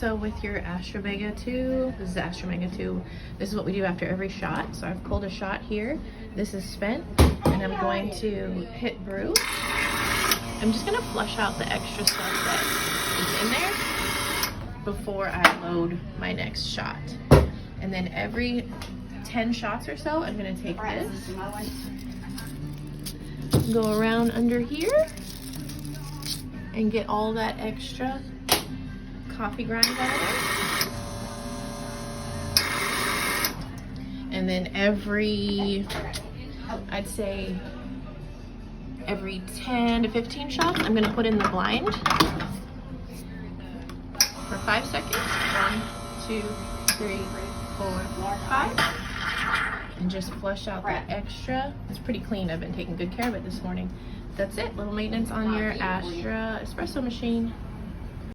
So with your Astra Mega 2, this is the Astra Mega 2, this is what we do after every shot. So I've pulled a shot here, this is spent, and I'm going to hit brew. I'm just gonna flush out the extra stuff that is in there before I load my next shot. And then every 10 shots or so, I'm gonna take this, go around under here, and get all that extra coffee grind out of there. And then I'd say every 10 to 15 shots, I'm gonna put in the blind for 5 seconds. 1, 2, 3, 4, 5. And just flush out that extra. It's pretty clean. I've been taking good care of it this morning. That's it. Little maintenance on your Astra Espresso machine.